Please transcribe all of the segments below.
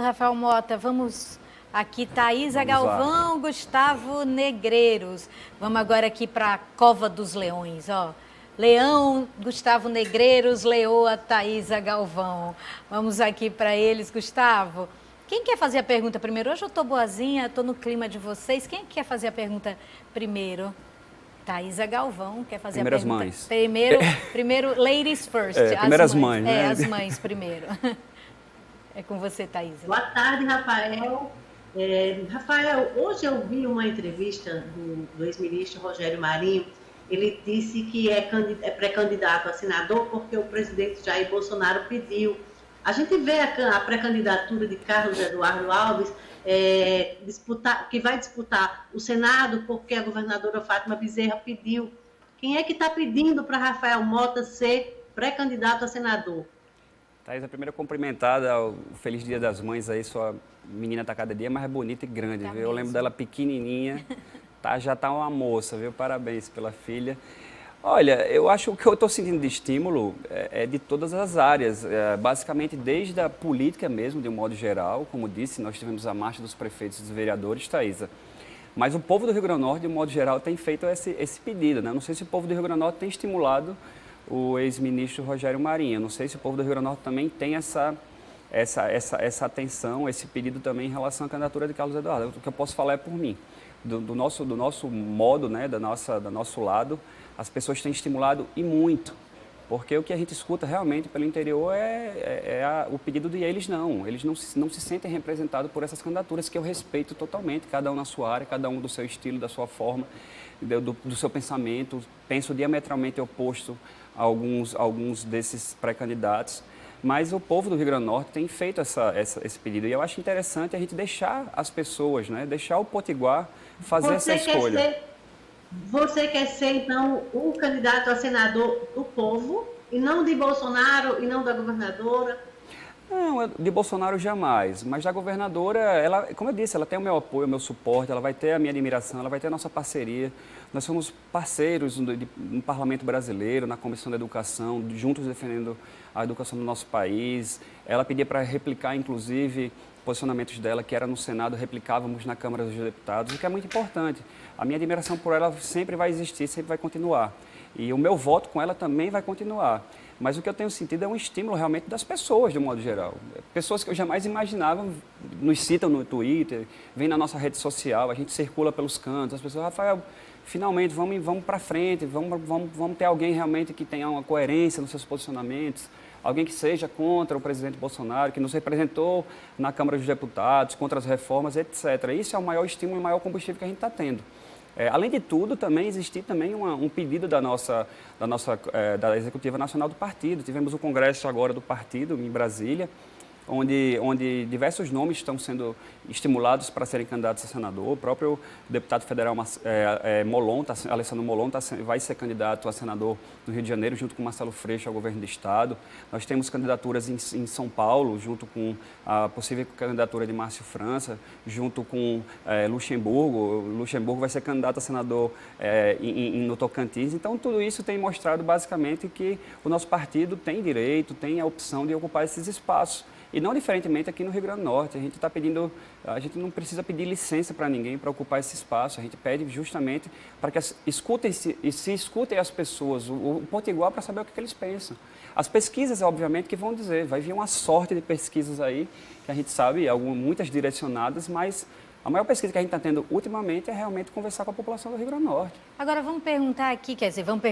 Rafael Mota, vamos aqui, Thaisa Vamos lá. Galvão, Gustavo Negreiros. Vamos agora aqui para a Cova dos Leões, ó. Leão, Gustavo Negreiros, Leoa, Thaisa Galvão. Vamos aqui para eles, Gustavo. Quem quer fazer a pergunta primeiro? Hoje eu estou boazinha, estou no clima de vocês. Quem quer fazer a pergunta primeiro? Thaisa Galvão quer fazer Primeiras a pergunta. mães. Primeiro, ladies first. Primeiras mães, né? as mães primeiro. É com você, Thaisa. Boa tarde, Rafael. Rafael, hoje eu vi uma entrevista do ex-ministro Rogério Marinho. Ele disse que é pré-candidato a senador porque o presidente Jair Bolsonaro pediu. A gente vê a pré-candidatura de Carlos Eduardo Alves, que vai disputar o Senado porque a governadora Fátima Bezerra pediu. Quem é que está pedindo para Rafael Mota ser pré-candidato a senador? Thaisa, primeiro cumprimentada, o Feliz Dia das Mães aí, sua menina está cada dia mais bonita e grande, Tá viu? Eu lembro dela pequenininha, já está uma moça, viu? Parabéns pela filha. Olha, eu acho que o que eu estou sentindo de estímulo é de todas as áreas, basicamente desde a política mesmo, de um modo geral. Como disse, nós tivemos a marcha dos prefeitos e dos vereadores, Thaisa. Mas o povo do Rio Grande do Norte, de um modo geral, tem feito esse pedido, né? Não sei se o povo do Rio Grande do Norte tem estimulado o ex-ministro Rogério Marinho. Não sei se o povo do Rio Grande do Norte também tem essa atenção, esse pedido também em relação à candidatura de Carlos Eduardo. O que eu posso falar é por mim. Do nosso modo, né, do nosso lado, as pessoas têm estimulado e muito. Porque o que a gente escuta realmente pelo interior o pedido de eles não se sentem representados por essas candidaturas, que eu respeito totalmente, cada um na sua área, cada um do seu estilo, da sua forma, do seu pensamento. Penso diametralmente oposto a alguns desses pré-candidatos. Mas o povo do Rio Grande do Norte tem feito esse pedido. E eu acho interessante a gente deixar as pessoas, né, deixar o Potiguar fazer essa escolha. Você quer ser, então, o candidato a senador do povo, e não de Bolsonaro, e não da governadora? Não, de Bolsonaro jamais, mas da governadora, ela, como eu disse, ela tem o meu apoio, o meu suporte, ela vai ter a minha admiração, ela vai ter a nossa parceria. Nós somos parceiros no Parlamento Brasileiro, na Comissão da Educação, juntos defendendo a educação do nosso país. Ela pedia para replicar, inclusive, posicionamentos dela, que era no Senado, replicávamos na Câmara dos Deputados, o que é muito importante. A minha admiração por ela sempre vai existir, sempre vai continuar. E o meu voto com ela também vai continuar. Mas o que eu tenho sentido é um estímulo realmente das pessoas, de um modo geral. Pessoas que eu jamais imaginava nos citam no Twitter, vêm na nossa rede social, a gente circula pelos cantos, as pessoas, Rafael, finalmente vamos para frente, vamos ter alguém realmente que tenha uma coerência nos seus posicionamentos, alguém que seja contra o presidente Bolsonaro, que nos representou na Câmara dos Deputados, contra as reformas, etc. Isso é o maior estímulo e o maior combustível que a gente está tendo. Além de tudo, também existia também um pedido da Executiva Nacional do Partido. Tivemos o congresso agora do partido em Brasília, onde diversos nomes estão sendo estimulados para serem candidatos a senador. O próprio deputado federal Alessandro Molon vai ser candidato a senador no Rio de Janeiro, junto com Marcelo Freixo ao governo do Estado. Nós temos candidaturas em São Paulo, junto com a possível candidatura de Márcio França, junto com Luxemburgo. Luxemburgo vai ser candidato a senador no Tocantins. Então, tudo isso tem mostrado basicamente que o nosso partido tem direito, tem a opção de ocupar esses espaços. E não diferentemente aqui no Rio Grande do Norte, a gente não precisa pedir licença para ninguém para ocupar esse espaço, a gente pede justamente para que se escutem as pessoas, o Potiguar, para saber o que eles pensam. As pesquisas, obviamente, que vão dizer, vai vir uma sorte de pesquisas aí, que a gente sabe, muitas direcionadas, mas a maior pesquisa que a gente está tendo ultimamente é realmente conversar com a população do Rio Grande do Norte. Agora vamos perguntar aqui, vamos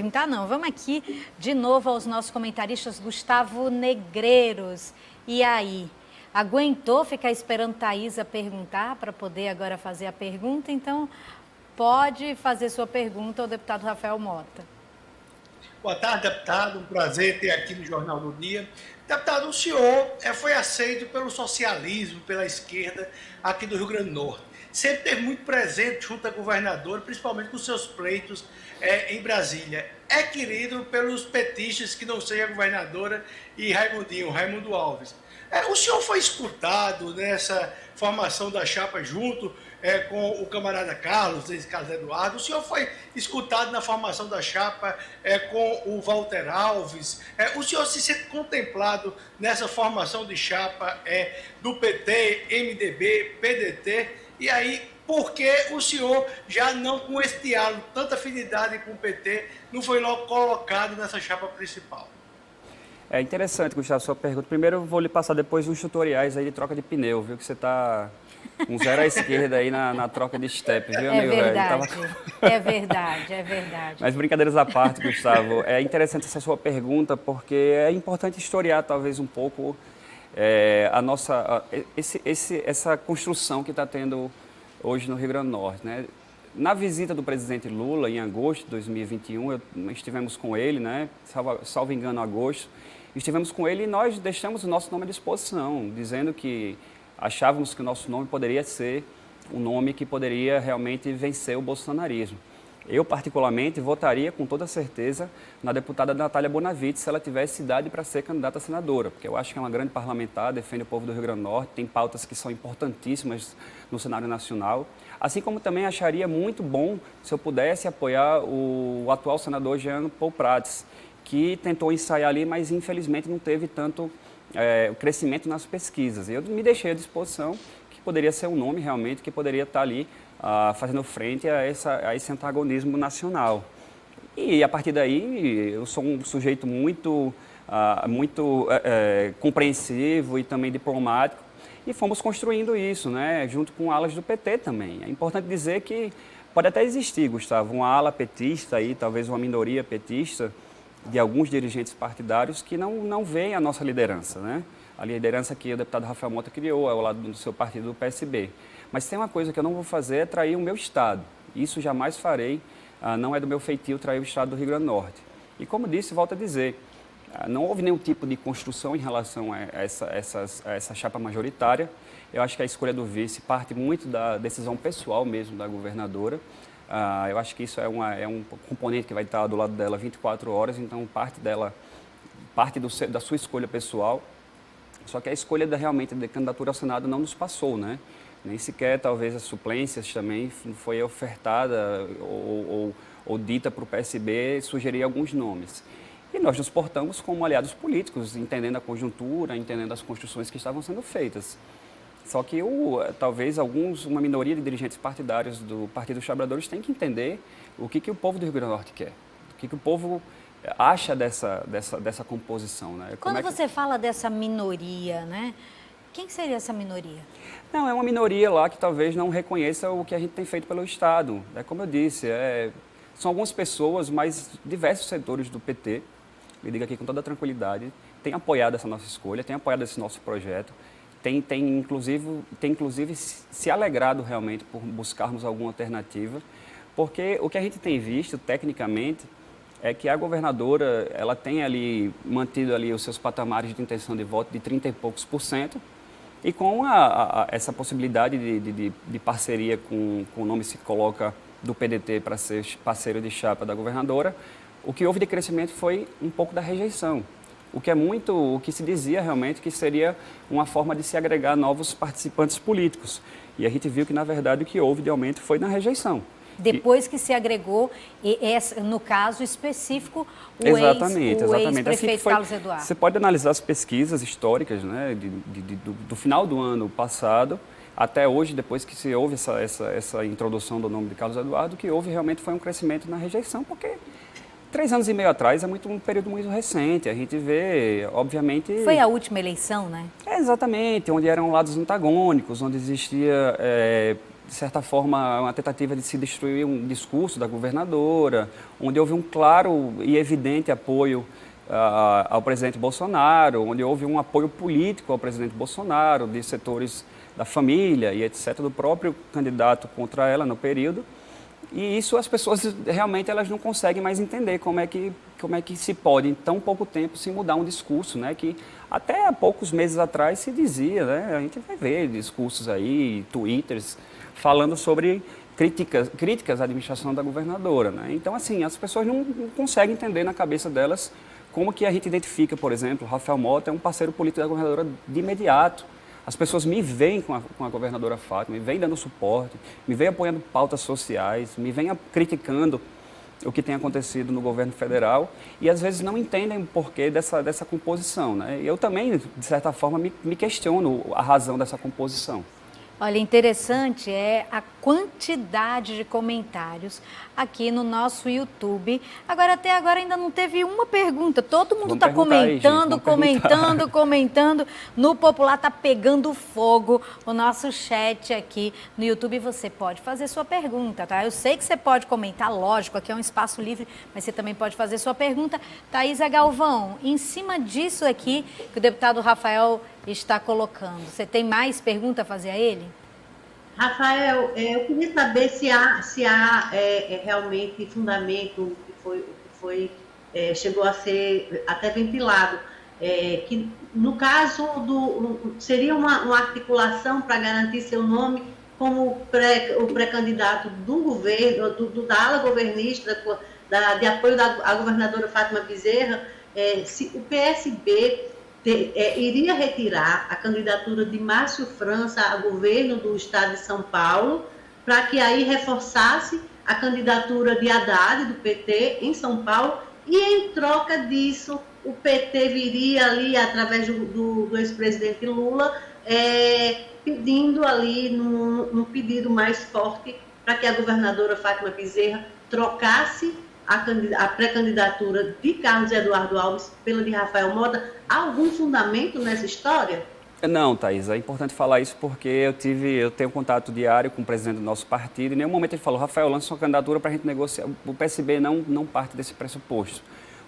aqui de novo aos nossos comentaristas, Gustavo Negreiros. E aí, aguentou ficar esperando Thaisa perguntar para poder agora fazer a pergunta? Então, pode fazer sua pergunta ao deputado Rafael Mota. Boa tarde, deputado. Um prazer ter aqui no Jornal do Dia. Deputado, o senhor foi aceito pelo socialismo, pela esquerda aqui do Rio Grande do Norte. Sempre teve muito presente junto à governadora, principalmente com seus pleitos em Brasília. É querido pelos petistas que não seja a governadora e Raimundo Alves. O senhor foi escutado nessa formação da chapa junto com o camarada Carlos Eduardo? O senhor foi escutado na formação da chapa com o Walter Alves? O senhor se sente contemplado nessa formação de chapa do PT, MDB, PDT? E aí, por que o senhor, já não com esse diálogo, tanta afinidade com o PT, não foi logo colocado nessa chapa principal? É interessante, Gustavo, a sua pergunta. Primeiro, eu vou lhe passar depois uns tutoriais aí de troca de pneu, viu? Que você está com zero à esquerda aí na troca de step, viu, amigo? É verdade, é verdade. Mas brincadeiras à parte, Gustavo, é interessante essa sua pergunta, porque é importante historiar talvez um pouco essa construção que está tendo hoje no Rio Grande do Norte, né? Na visita do presidente Lula, em agosto de 2021, estivemos com ele, né? Salvo engano, agosto, estivemos com ele e nós deixamos o nosso nome à disposição, dizendo que achávamos que o nosso nome poderia ser um nome que poderia realmente vencer o bolsonarismo. Eu, particularmente, votaria com toda certeza na deputada Natália Bonavides se ela tivesse idade para ser candidata a senadora, porque eu acho que é uma grande parlamentar, defende o povo do Rio Grande do Norte, tem pautas que são importantíssimas no cenário nacional. Assim como também acharia muito bom se eu pudesse apoiar o atual senador Jean Paul Prats, que tentou ensaiar ali, mas infelizmente não teve tanto crescimento nas pesquisas. Eu me deixei à disposição, que poderia ser um nome realmente que poderia estar ali fazendo frente a esse antagonismo nacional. E a partir daí, eu sou um sujeito muito compreensivo e também diplomático, e fomos construindo isso, né, junto com alas do PT também. É importante dizer que pode até existir, Gustavo, uma ala petista, aí, talvez uma minoria petista, de alguns dirigentes partidários que não veem a nossa liderança, né? A liderança que o deputado Rafael Mota criou ao lado do seu partido, do PSB. Mas tem uma coisa que eu não vou fazer, é trair o meu Estado. Isso jamais farei, não é do meu feitio trair o Estado do Rio Grande do Norte. E como disse, volto a dizer, não houve nenhum tipo de construção em relação a essa chapa majoritária. Eu acho que a escolha do vice parte muito da decisão pessoal mesmo da governadora. Eu acho que isso é um componente que vai estar do lado dela 24 horas, então parte da sua escolha pessoal. Só que a escolha realmente da candidatura ao Senado não nos passou, né? Nem sequer, talvez, as suplências também foi ofertada ou dita para o PSB sugerir alguns nomes. E nós nos portamos como aliados políticos, entendendo a conjuntura, entendendo as construções que estavam sendo feitas. Só que talvez uma minoria de dirigentes partidários do Partido dos Trabalhadores tem que entender o que o povo do Rio Grande do Norte quer, o que o povo acha dessa composição, né? Quando você fala dessa minoria, né? Quem seria essa minoria? Não, é uma minoria lá que talvez não reconheça o que a gente tem feito pelo Estado. É como eu disse, são algumas pessoas, mas diversos setores do PT, eu digo aqui com toda tranquilidade, têm apoiado essa nossa escolha, têm apoiado esse nosso projeto, tem inclusive se alegrado realmente por buscarmos alguma alternativa, porque o que a gente tem visto, tecnicamente, é que a governadora ela tem ali mantido ali os seus patamares de intenção de voto de 30 e poucos %, e com essa possibilidade de parceria com o nome se coloca do PDT para ser parceiro de chapa da governadora, o que houve de crescimento foi um pouco da rejeição. O que se dizia realmente que seria uma forma de se agregar novos participantes políticos. E a gente viu que, na verdade, o que houve de aumento foi na rejeição. Depois que se agregou, no caso específico, o ex-prefeito Carlos Eduardo. Você pode analisar as pesquisas históricas, né, do final do ano passado até hoje, depois que se houve essa introdução do nome de Carlos Eduardo, que houve realmente foi um crescimento na rejeição, porque 3 anos e meio atrás é um período muito recente. A gente vê, obviamente... Foi a última eleição, né? Exatamente, onde eram lados antagônicos, onde existia, de certa forma, uma tentativa de se destruir um discurso da governadora, onde houve um claro e evidente apoio ao presidente Bolsonaro, onde houve um apoio político ao presidente Bolsonaro, de setores da família e etc., do próprio candidato contra ela no período. E isso as pessoas realmente elas não conseguem mais entender como é que se pode, em tão pouco tempo, se mudar um discurso, né? Que até há poucos meses atrás se dizia, né? A gente vai ver discursos aí, twitters, falando sobre críticas à administração da governadora, né? Então, assim, as pessoas não conseguem entender na cabeça delas como que a gente identifica, por exemplo, o Rafael Mota é um parceiro político da governadora de imediato. As pessoas me veem com a governadora Fátima, me veem dando suporte, me veem apoiando pautas sociais, me veem criticando o que tem acontecido no governo federal e às vezes não entendem o porquê dessa composição, né? Eu também, de certa forma, me questiono a razão dessa composição. Olha, interessante é a quantidade de comentários aqui no nosso YouTube. Agora, até agora ainda não teve uma pergunta. Todo mundo está comentando, comentando. No Popular está pegando fogo o nosso chat aqui no YouTube. Você pode fazer sua pergunta, tá? Eu sei que você pode comentar, lógico, aqui é um espaço livre, mas você também pode fazer sua pergunta. Thaisa Galvão, em cima disso aqui que o deputado Rafael está colocando, você tem mais pergunta a fazer a ele? Rafael, eu queria saber se há realmente fundamento que chegou a ser até ventilado, que no caso seria uma articulação para garantir seu nome como o pré-candidato do governo, da ala governista, de apoio à governadora Fátima Bezerra, se o PSB iria retirar a candidatura de Márcio França a governo do estado de São Paulo, para que aí reforçasse a candidatura de Haddad, do PT, em São Paulo, e em troca disso, o PT viria ali, através do ex-presidente Lula, pedindo ali, num pedido mais forte, para que a governadora Fátima Bezerra trocasse a pré-candidatura de Carlos Eduardo Alves pela de Rafael Mota. Há algum fundamento nessa história? Não, Thaís, é importante falar isso porque eu tenho contato diário com o presidente do nosso partido e em nenhum momento ele falou, Rafael, lança sua candidatura para a gente negociar. O PSB não parte desse pressuposto.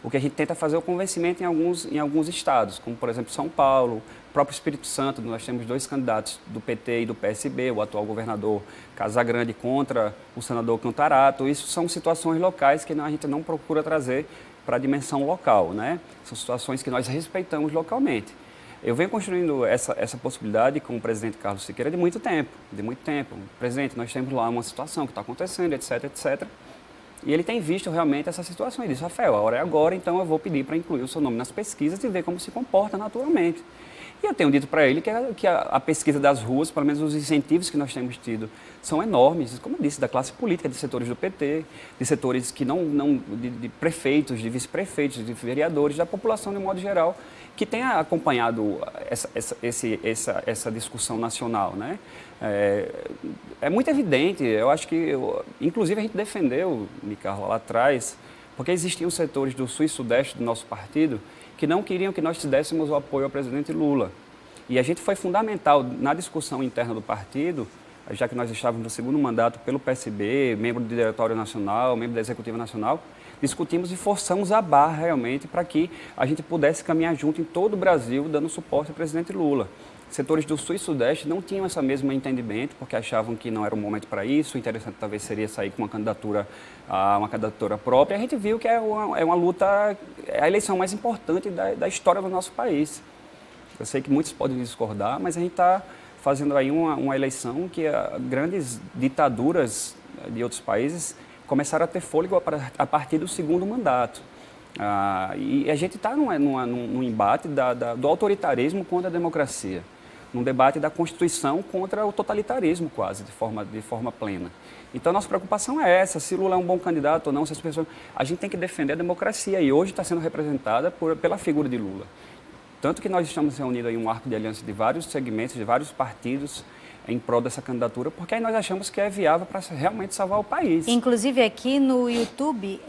O que a gente tenta fazer é o convencimento em alguns estados, como por exemplo São Paulo, o próprio Espírito Santo, nós temos 2 candidatos do PT e do PSB, o atual governador Casagrande contra o senador Contarato. Isso são situações locais que a gente não procura trazer para a dimensão local, né? São situações que nós respeitamos localmente. Eu venho construindo essa possibilidade com o presidente Carlos Siqueira de muito tempo. Presidente, nós temos lá uma situação que está acontecendo, etc, etc. E ele tem visto realmente essa situação. Ele disse, Rafael, a hora é agora, então eu vou pedir para incluir o seu nome nas pesquisas e ver como se comporta naturalmente. E eu tenho dito para ele que a pesquisa das ruas, pelo menos os incentivos que nós temos tido, são enormes, como eu disse, da classe política, de setores do PT, de setores que de prefeitos, de vice-prefeitos, de vereadores, da população de modo geral, que tem acompanhado essa discussão nacional, né? É muito evidente, eu acho que, inclusive a gente defendeu, Micarla, lá atrás, porque existiam setores do sul e sudeste do nosso partido que não queriam que nós dessemos o apoio ao presidente Lula. E a gente foi fundamental na discussão interna do partido, já que nós estávamos no segundo mandato pelo PSB, membro do Diretório Nacional, membro da Executiva Nacional, discutimos e forçamos a barra realmente para que a gente pudesse caminhar junto em todo o Brasil, dando suporte ao presidente Lula. Setores do Sul e Sudeste não tinham esse mesmo entendimento, porque achavam que não era o momento para isso, o interessante talvez seria sair com uma candidatura própria. A gente viu que é uma luta, é a eleição mais importante da história do nosso país. Eu sei que muitos podem discordar, mas a gente está fazendo aí uma eleição que grandes ditaduras de outros países começaram a ter fôlego a partir do segundo mandato. E a gente está num embate do autoritarismo contra a democracia, num debate da Constituição contra o totalitarismo quase, de forma plena. Então, nossa preocupação é essa, se Lula é um bom candidato ou não, se as pessoas... A gente tem que defender a democracia e hoje está sendo representada pela figura de Lula. Tanto que nós estamos reunidos em um arco de aliança de vários segmentos, de vários partidos, em prol dessa candidatura, porque aí nós achamos que é viável para realmente salvar o país. Inclusive aqui no YouTube,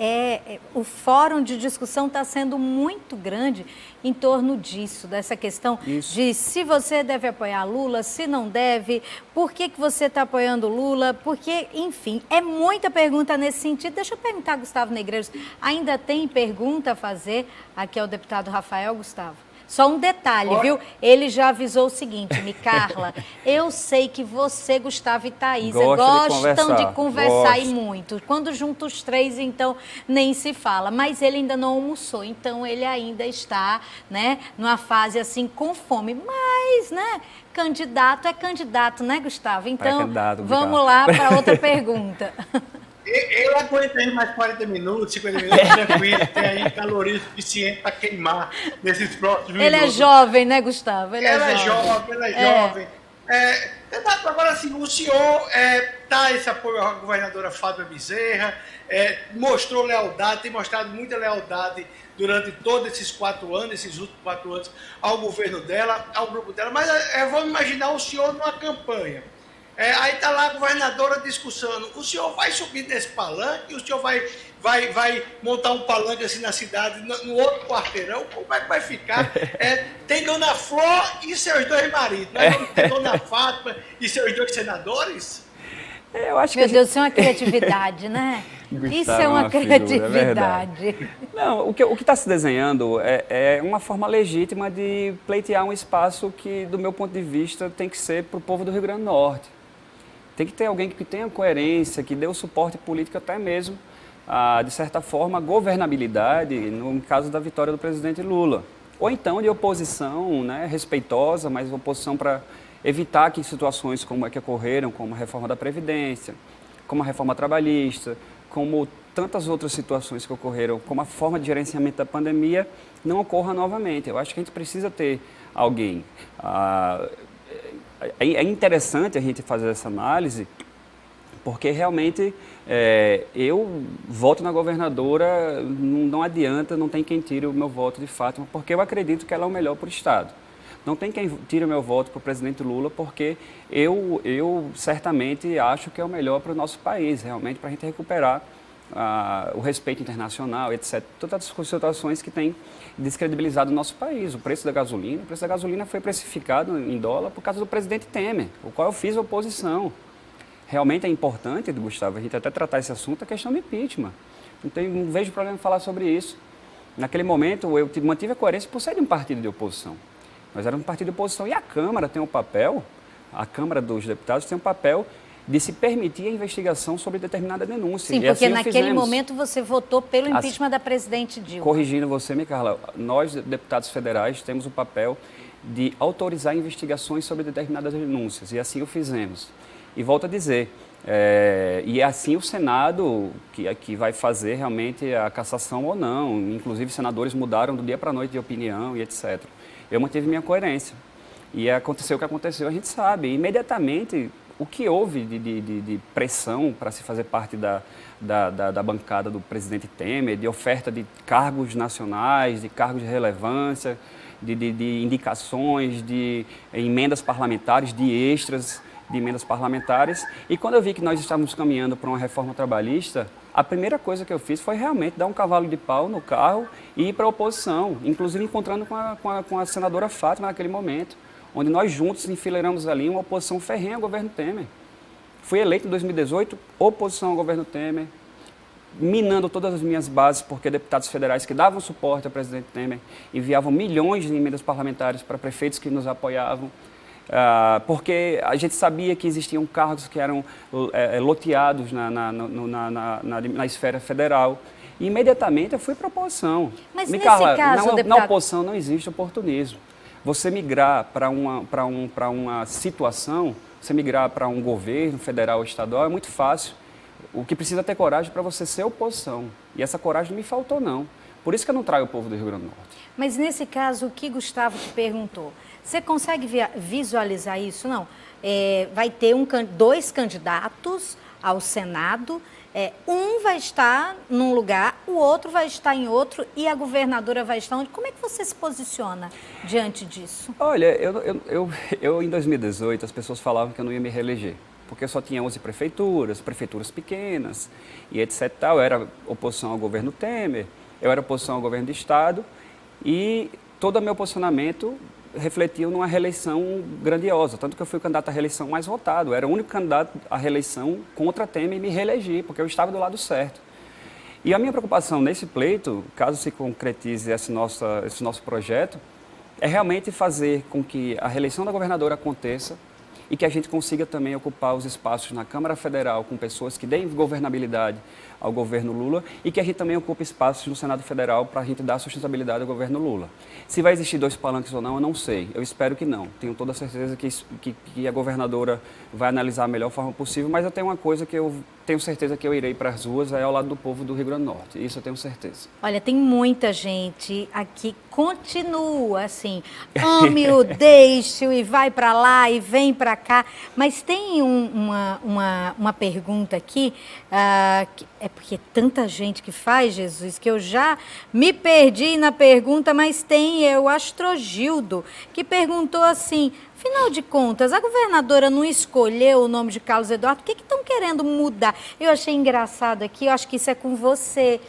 o fórum de discussão está sendo muito grande em torno disso, dessa questão de se você deve apoiar Lula, se não deve, por que você está apoiando Lula, porque, enfim, é muita pergunta nesse sentido. Deixa eu perguntar, Gustavo Negreiros, ainda tem pergunta a fazer aqui ao deputado Rafael, Gustavo? Só um detalhe, viu? Ele já avisou o seguinte, Micarla, eu sei que você, Gustavo e Thaisa gostam de conversar e muito. Quando juntam os três, então, nem se fala. Mas ele ainda não almoçou, então ele ainda está, né, numa fase assim, com fome. Mas, né, candidato é candidato, né, Gustavo? Então, vamos lá para outra pergunta. Eu aguento aí mais 40 minutos, 50 minutos, tranquilo, tem aí caloria suficiente para queimar nesses próximos minutos. Ele é jovem, né, Gustavo? Ela é jovem. Renato, agora assim, o senhor dá esse apoio à governadora Fátima Bezerra, mostrou lealdade, tem mostrado muita lealdade durante todos esses 4 anos, esses últimos 4 anos, ao governo dela, ao grupo dela, mas vamos imaginar o senhor numa campanha. Aí está lá a governadora discussando, o senhor vai subir nesse palanque, o senhor vai montar um palanque assim na cidade, no outro quarteirão, como é que vai ficar? Tem Dona Flor e seus 2 maridos, não tem Dona Fátima e seus 2 senadores? Eu acho Meu que Deus, isso é uma criatividade, né? Gustavo Isso é uma figura, criatividade. Não, o que está se desenhando é uma forma legítima de pleitear um espaço que, do meu ponto de vista, tem que ser para o povo do Rio Grande do Norte. Tem que ter alguém que tenha coerência, que dê o suporte político até mesmo, de certa forma, governabilidade, no caso da vitória do presidente Lula. Ou então de oposição, né, respeitosa, mas oposição para evitar que situações como a que ocorreram, como a reforma da Previdência, como a reforma trabalhista, como tantas outras situações que ocorreram, como a forma de gerenciamento da pandemia, não ocorra novamente. Eu acho que a gente precisa ter alguém. É interessante a gente fazer essa análise, porque realmente eu voto na governadora, não adianta, não tem quem tire o meu voto de Fátima, porque eu acredito que ela é o melhor para o Estado. Não tem quem tire o meu voto para o presidente Lula, porque eu certamente acho que é o melhor para o nosso país, realmente, para a gente recuperar o respeito internacional, etc. Todas as situações que têm descredibilizado o nosso país. O preço da gasolina foi precificado em dólar por causa do presidente Temer, o qual eu fiz oposição. Realmente é importante, Gustavo, a gente até tratar esse assunto, a questão do impeachment. Não vejo problema em falar sobre isso. Naquele momento, eu mantive a coerência por ser de um partido de oposição. Nós éramos um partido de oposição e a Câmara tem um papel, a Câmara dos Deputados tem um papel de se permitir a investigação sobre determinada denúncia. Sim, porque naquele momento você votou pelo impeachment da presidente Dilma. Corrigindo você, Micaela, nós, deputados federais, temos o papel de autorizar investigações sobre determinadas denúncias, e assim o fizemos. E volto a dizer, e é assim o Senado que vai fazer realmente a cassação ou não. Inclusive, senadores mudaram do dia para a noite de opinião e etc. Eu mantive minha coerência. E aconteceu o que aconteceu, a gente sabe. Imediatamente, o que houve de pressão para se fazer parte da bancada do presidente Temer, de oferta de cargos nacionais, de cargos de relevância, de indicações, de emendas parlamentares, de extras de emendas parlamentares. E quando eu vi que nós estávamos caminhando para uma reforma trabalhista, a primeira coisa que eu fiz foi realmente dar um cavalo de pau no carro e ir para a oposição, inclusive encontrando com a senadora Fátima naquele momento, onde nós juntos enfileiramos ali uma oposição ferrenha ao governo Temer. Fui eleito em 2018, oposição ao governo Temer, minando todas as minhas bases, porque deputados federais que davam suporte ao presidente Temer enviavam milhões de emendas parlamentares para prefeitos que nos apoiavam, porque a gente sabia que existiam cargos que eram loteados na esfera federal. E imediatamente eu fui para a oposição. Mas Micaela, nesse caso, deputado... na oposição não existe oportunismo. Você migrar para uma situação, você migrar para um governo federal ou estadual é muito fácil. O que precisa é ter coragem para você ser oposição. E essa coragem não me faltou, não. Por isso que eu não trago o povo do Rio Grande do Norte. Mas nesse caso, o que Gustavo te perguntou, você consegue visualizar isso? Não. Vai ter 2 candidatos ao Senado, um vai estar num lugar, o outro vai estar em outro e a governadora vai estar onde? Como é que você se posiciona diante disso? Olha, eu em 2018 as pessoas falavam que eu não ia me reeleger, porque eu só tinha 11 prefeituras pequenas e etc. Eu era oposição ao governo Temer, eu era oposição ao governo do Estado e todo o meu posicionamento refletiu numa reeleição grandiosa, tanto que eu fui o candidato à reeleição mais votado, eu era o único candidato à reeleição contra Temer e me reelegi, porque eu estava do lado certo. E a minha preocupação nesse pleito, caso se concretize esse nosso projeto, é realmente fazer com que a reeleição da governadora aconteça e que a gente consiga também ocupar os espaços na Câmara Federal com pessoas que deem governabilidade ao governo Lula e que a gente também ocupe espaços no Senado Federal para a gente dar sustentabilidade ao governo Lula. Se vai existir 2 palanques ou não, eu não sei. Eu espero que não. Tenho toda a certeza que a governadora vai analisar a melhor forma possível, mas eu tenho uma coisa que eu tenho certeza que eu irei para as ruas, é ao lado do povo do Rio Grande do Norte. Isso eu tenho certeza. Olha, tem muita gente aqui, continua assim, ame-o, deixe-o e vai para lá e vem para cá. Mas tem uma pergunta aqui, que é porque tanta gente que faz, Jesus, que eu já me perdi na pergunta, mas tem o Astrogildo, que perguntou assim, afinal de contas, a governadora não escolheu o nome de Carlos Eduardo, por que estão querendo mudar? Eu achei engraçado aqui, eu acho que isso é com você,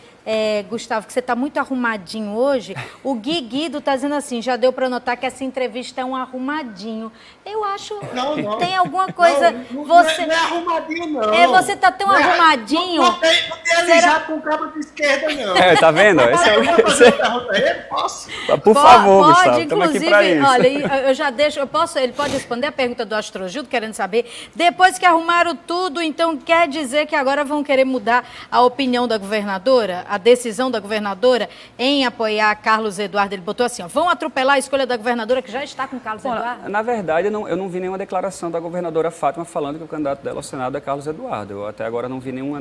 Gustavo, que você está muito arrumadinho hoje. O Gui Guido está dizendo assim, já deu para notar que essa entrevista é um arrumadinho. Eu acho Não. Tem alguma coisa... Não, você não é arrumadinho, não. você está tão arrumadinho... Não tem alisar com o cabo de esquerda, não. Tá vendo? Esse é Eu fazer uma pergunta a ele? Posso? Por favor, pode, Gustavo, estamos aqui inclusive, para isso. olha, eu já deixo, ele pode responder a pergunta do Astrogildo, querendo saber, depois que arrumaram tudo, então quer dizer que agora vão querer mudar a opinião da governadora, a decisão da governadora em apoiar Carlos Eduardo? Ele botou assim, ó, vão atropelar a escolha da governadora que já está com Carlos Eduardo? Na verdade, eu não vi nenhuma declaração da governadora Fátima falando que o candidato dela ao Senado é Carlos Eduardo. Eu até agora não vi nenhuma...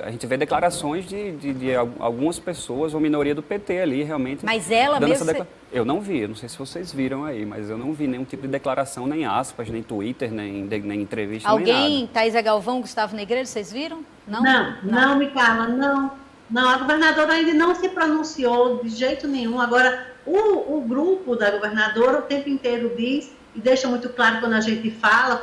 A gente vê declarações de algumas pessoas, ou minoria do PT ali, realmente. Mas ela mesmo... Eu não vi, não sei se vocês viram aí, mas eu não vi nenhum tipo de declaração, nem aspas, nem Twitter, nem entrevista, nem nada. Alguém, Thaisa Galvão, Gustavo Negreiro, vocês viram? Não, Micaela, não. Não, a governadora ainda não se pronunciou de jeito nenhum. Agora, o grupo da governadora o tempo inteiro diz, e deixa muito claro quando a gente fala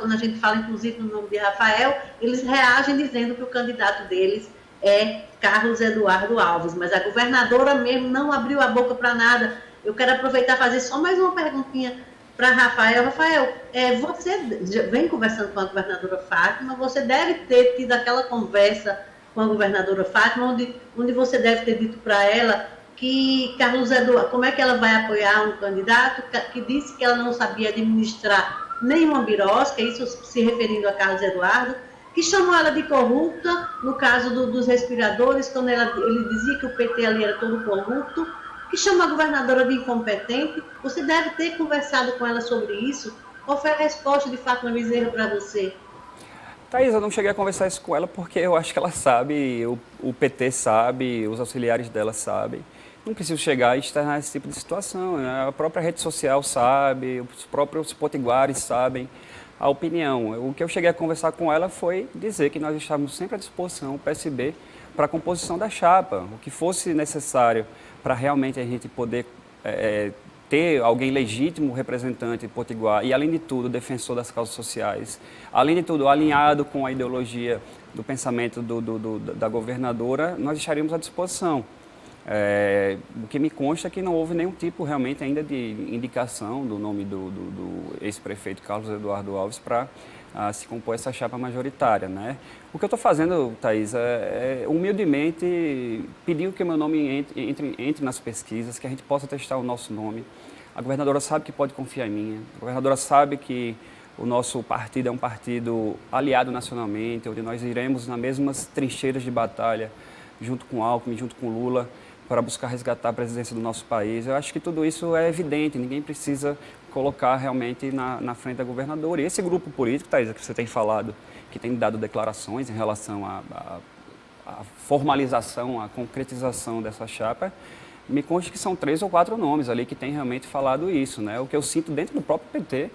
inclusive no nome de Rafael, eles reagem dizendo que o candidato deles é Carlos Eduardo Alves, mas a governadora mesmo não abriu a boca para nada. Eu quero aproveitar e fazer só mais uma perguntinha para Rafael. Rafael, você vem conversando com a governadora Fátima, você deve ter tido aquela conversa com a governadora Fátima, onde você deve ter dito para ela que Carlos Eduardo, como é que ela vai apoiar um candidato que disse que ela não sabia administrar nenhuma birosca, isso se referindo a Carlos Eduardo, que chamou ela de corrupta, no caso dos respiradores, quando ele dizia que o PT ali era todo corrupto, que chamou a governadora de incompetente. Você deve ter conversado com ela sobre isso. Qual foi a resposta de Fátima Bezerra para você? Thaís, eu não cheguei a conversar isso com ela porque eu acho que ela sabe, o PT sabe, os auxiliares dela sabem. Não preciso chegar e externar esse tipo de situação, né? A própria rede social sabe, os próprios potiguares sabem a opinião. O que eu cheguei a conversar com ela foi dizer que nós estávamos sempre à disposição, o PSB, para a composição da chapa, o que fosse necessário para realmente a gente poder ter alguém legítimo representante potiguar e, além de tudo, defensor das causas sociais, além de tudo, alinhado com a ideologia do pensamento da governadora, nós estaríamos à disposição. O que me consta é que não houve nenhum tipo realmente ainda de indicação do nome do ex-prefeito Carlos Eduardo Alves para se compor essa chapa majoritária, né? O que eu estou fazendo, Thaís, é humildemente pedir que o meu nome entre nas pesquisas, que a gente possa testar o nosso nome. A governadora sabe que pode confiar em mim, a governadora sabe que o nosso partido é um partido aliado nacionalmente, onde nós iremos nas mesmas trincheiras de batalha, junto com Alckmin, junto com Lula, para buscar resgatar a presidência do nosso país. Eu acho que tudo isso é evidente, ninguém precisa colocar realmente na frente da governadora. E esse grupo político, Thaís, que você tem falado, que tem dado declarações em relação à formalização, à concretização dessa chapa, me consta que são 3 ou 4 nomes ali que têm realmente falado isso, né? O que eu sinto dentro do próprio PT,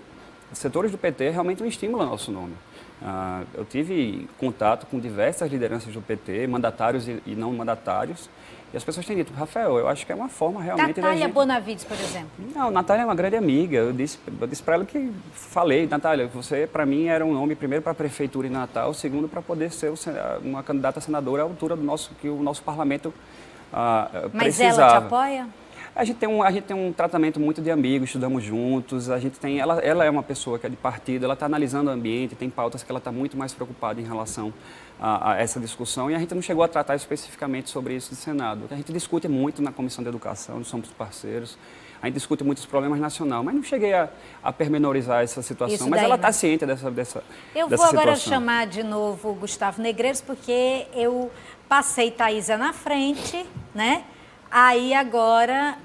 os setores do PT realmente um estímulo ao nosso nome. Eu tive contato com diversas lideranças do PT, mandatários e não mandatários, e as pessoas têm dito, Rafael, eu acho que é uma forma realmente... Natália Bonavides, por exemplo. Não, Natália é uma grande amiga. Eu disse para ela que falei, Natália, você para mim era um nome primeiro para a prefeitura em Natal, segundo para poder ser uma candidata a senadora à altura que o nosso parlamento Mas precisava. ela te apoia? A gente tem um tratamento muito de amigo, estudamos juntos, ela é uma pessoa que é de partido, ela está analisando o ambiente, tem pautas que ela está muito mais preocupada em relação a essa discussão, e a gente não chegou a tratar especificamente sobre isso no Senado. A gente discute muito na Comissão de Educação, nós somos parceiros, a gente discute muitos problemas nacionais, mas não cheguei a pormenorizar essa situação, mas ela está ciente dessa Eu dessa vou agora situação. chamar de novo o Gustavo Negreiros, porque eu passei Thaisa na frente, né? Aí agora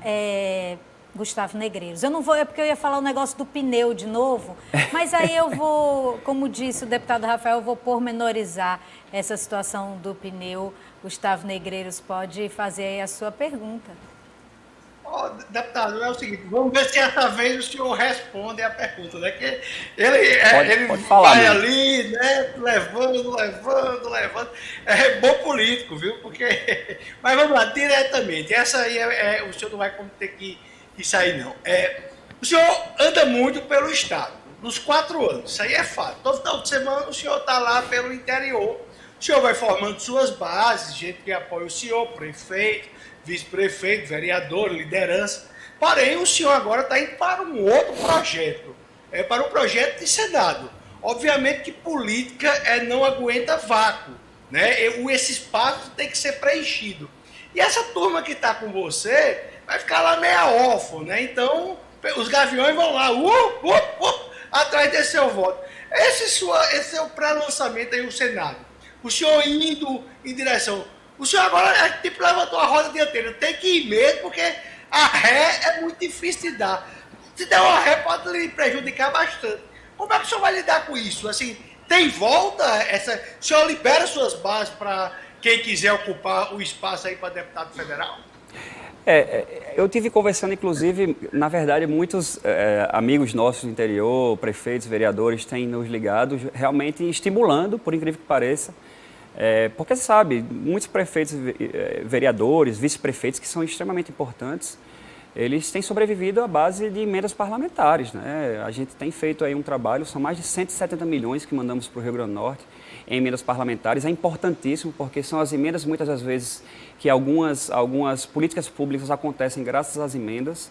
Gustavo Negreiros. Eu não vou, é porque eu ia falar o negócio do pneu de novo, mas aí eu vou, como disse o deputado Rafael, eu vou pormenorizar essa situação do pneu. Gustavo Negreiros pode fazer aí a sua pergunta. Deputado, é o seguinte, vamos ver se essa vez o senhor responde a pergunta, né? Que ele pode falar, vai né? ali, né? Levando. É bom político, viu? Mas vamos lá, diretamente. Essa aí o senhor não vai ter que sair, não. O senhor anda muito pelo Estado, nos 4 anos, isso aí é fato. Todo final de semana o senhor está lá pelo interior. O senhor vai formando suas bases, gente que apoia o senhor, prefeito, vice-prefeito, vereador, liderança. Porém, o senhor agora está indo para um outro projeto, para um projeto de Senado. Obviamente que política não aguenta vácuo, né? Esse espaço tem que ser preenchido. E essa turma que está com você vai ficar lá meia órfã, né? Então, os gaviões vão lá, atrás desse seu voto. Esse é o pré-lançamento aí no Senado. O senhor indo em direção... O senhor agora tipo levantou a roda dianteira. Tem que ir mesmo, porque a ré é muito difícil de dar. Se der uma ré, pode lhe prejudicar bastante. Como é que o senhor vai lidar com isso? Assim, tem volta? O senhor libera suas bases para quem quiser ocupar o espaço aí para deputado federal? Eu tive conversando, inclusive, na verdade, muitos amigos nossos do interior, prefeitos, vereadores, têm nos ligado, realmente estimulando, por incrível que pareça, porque, sabe, muitos prefeitos, vereadores, vice-prefeitos, que são extremamente importantes, eles têm sobrevivido à base de emendas parlamentares, né? A gente tem feito aí um trabalho, são mais de 170 milhões que mandamos para o Rio Grande do Norte em emendas parlamentares. É importantíssimo porque são as emendas, muitas das vezes, que algumas políticas públicas acontecem graças às emendas.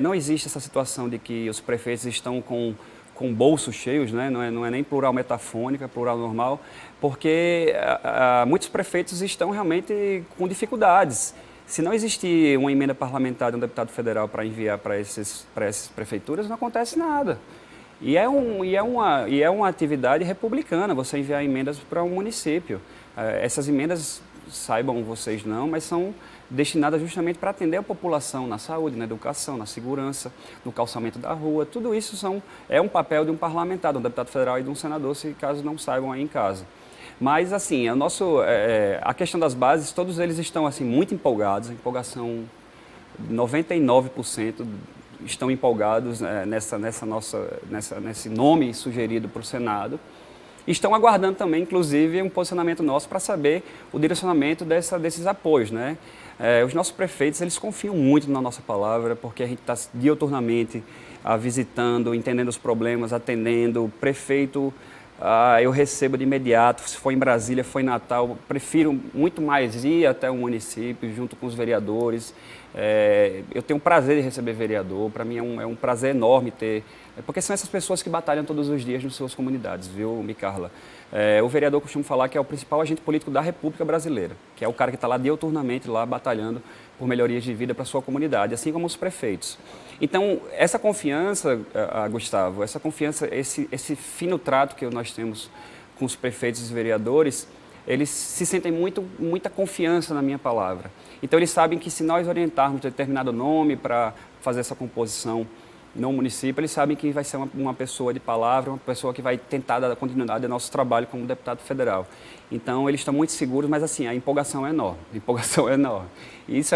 Não existe essa situação de que os prefeitos estão com bolsos cheios, né? Não é nem plural metafônica, é plural normal, porque muitos prefeitos estão realmente com dificuldades. Se não existir uma emenda parlamentar de um deputado federal para enviar para essas prefeituras, não acontece nada. E é uma atividade republicana você enviar emendas para um município. Essas emendas, saibam vocês não, mas são destinadas justamente para atender a população na saúde, na educação, na segurança, no calçamento da rua. Tudo isso é um papel de um parlamentar, de um deputado federal e de um senador, se caso não saibam aí em casa. Mas, assim, a questão das bases, todos eles estão assim, muito empolgados, a empolgação, 99% estão empolgados nesse nome sugerido para o Senado. Estão aguardando também, inclusive, um posicionamento nosso para saber o direcionamento desses apoios, né? Os nossos prefeitos, eles confiam muito na nossa palavra, porque a gente está diuturnamente visitando, entendendo os problemas, atendendo. Prefeito, eu recebo de imediato, se for em Brasília, foi em Natal, prefiro muito mais ir até o município, junto com os vereadores. Eu tenho o prazer de receber vereador, para mim é um prazer enorme ter, porque são essas pessoas que batalham todos os dias nas suas comunidades, viu, Micarla? O vereador costuma falar que é o principal agente político da República Brasileira, que é o cara que está lá diuturnamente, lá batalhando por melhorias de vida para a sua comunidade, assim como os prefeitos. Então, essa confiança, Gustavo, essa confiança, esse fino trato que nós temos com os prefeitos e os vereadores, eles se sentem muita confiança na minha palavra. Então, eles sabem que se nós orientarmos determinado nome para fazer essa composição no município, eles sabem que vai ser uma pessoa de palavra, uma pessoa que vai tentar dar continuidade ao nosso trabalho como deputado federal. Então, eles estão muito seguros, mas assim, a empolgação é enorme. E isso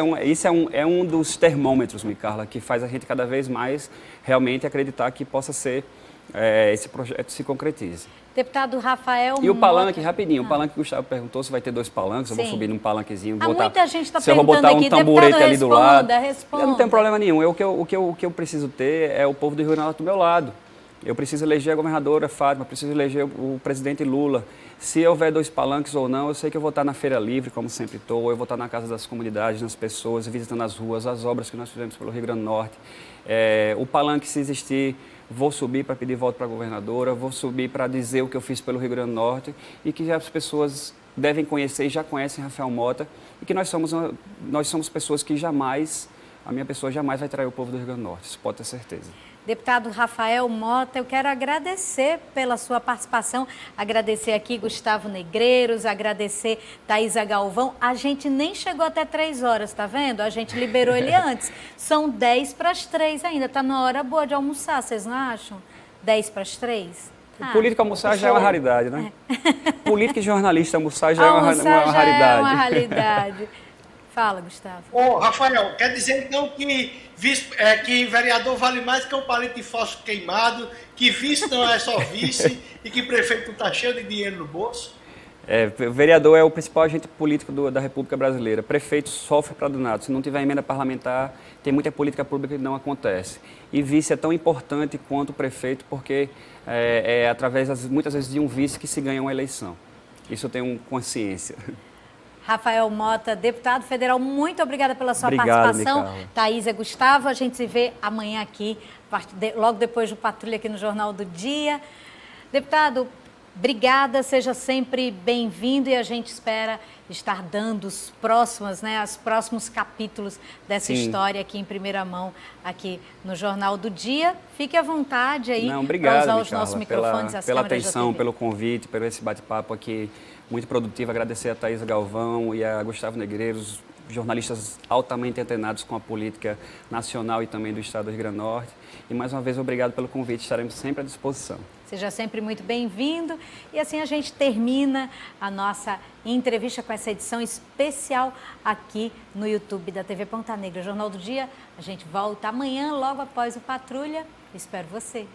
é um dos termômetros, Micarla, que faz a gente cada vez mais realmente acreditar que possa ser esse projeto se concretize. Deputado Rafael... E o palanque, rapidinho, o palanque que o Gustavo perguntou se vai ter 2 palanques, eu vou subir num palanquezinho, muita gente está se eu vou botar um tamborete ali do lado. Responda. Eu não tenho problema nenhum, o que eu preciso ter é o povo do Rio Grande do Norte do meu lado. Eu preciso eleger a governadora Fátima, preciso eleger o presidente Lula. Se houver 2 palanques ou não, eu sei que eu vou estar na Feira Livre, como sempre estou, eu vou estar na casa das comunidades, nas pessoas, visitando as ruas, as obras que nós fizemos pelo Rio Grande do Norte. O palanque, se existir, vou subir para pedir voto para a governadora, vou subir para dizer o que eu fiz pelo Rio Grande do Norte e que as pessoas devem conhecer e já conhecem Rafael Mota e que nós somos pessoas que a minha pessoa jamais vai trair o povo do Rio Grande do Norte, isso pode ter certeza. Deputado Rafael Mota, eu quero agradecer pela sua participação, agradecer aqui Gustavo Negreiros, agradecer Thaisa Galvão. A gente nem chegou até 3 horas, tá vendo? A gente liberou ele antes. São 10 para as 3 ainda, tá na hora boa de almoçar, vocês não acham? 10 para as 3? Político almoçar já é uma raridade, né? Político e jornalista almoçar já Almoçar é uma raridade. É uma raridade. Fala, Gustavo. Ô, Rafael, quer dizer então que vereador vale mais que um palito de fósforo queimado, que vice não é só vice e que prefeito está cheio de dinheiro no bolso? O vereador é o principal agente político da República Brasileira. Prefeito sofre para danado. Se não tiver emenda parlamentar, tem muita política pública que não acontece. E vice é tão importante quanto o prefeito, porque através, muitas vezes, de um vice que se ganha uma eleição. Isso eu tenho consciência. Rafael Mota, deputado federal, muito obrigada pela sua Obrigado, participação. Micaela. Thaisa, Gustavo, a gente se vê amanhã aqui, logo depois do Patrulha aqui no Jornal do Dia. Deputado, obrigada, seja sempre bem-vindo e a gente espera estar dando os próximos capítulos dessa história aqui em primeira mão, aqui no Jornal do Dia. Fique à vontade aí para usar os nossos microfones, as pela câmeras atenção, da TV. pelo convite, pelo esse bate-papo aqui muito produtivo. Agradecer a Thaisa Galvão e a Gustavo Negreiros, jornalistas altamente antenados com a política nacional e também do estado do Rio Grande do Norte. E mais uma vez, obrigado pelo convite, estaremos sempre à disposição. Seja sempre muito bem-vindo. E assim a gente termina a nossa entrevista com essa edição especial aqui no YouTube da TV Ponta Negra, Jornal do Dia. A gente volta amanhã, logo após o Patrulha. Espero você.